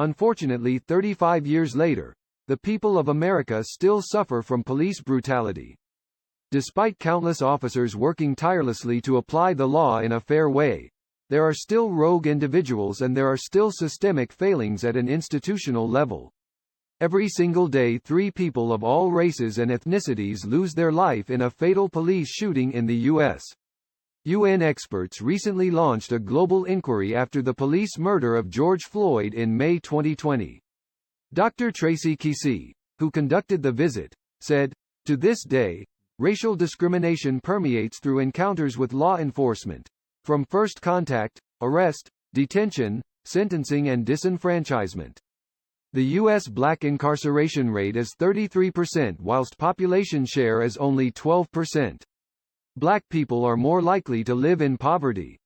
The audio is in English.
Unfortunately, 35 years later, the people of America still suffer from police brutality. Despite countless officers working tirelessly to apply the law in a fair way, there are still rogue individuals and there are still systemic failings at an institutional level. Every single day 3 people of all races and ethnicities lose their life in a fatal police shooting in the U.S. UN experts recently launched a global inquiry after the police murder of George Floyd in May 2020. Dr. Tracy Kesey, who conducted the visit, said, "To this day, racial discrimination permeates through encounters with law enforcement, from first contact, arrest, detention, sentencing and disenfranchisement." The U.S. black incarceration rate is 33% whilst population share is only 12%. Black people are more likely to live in poverty.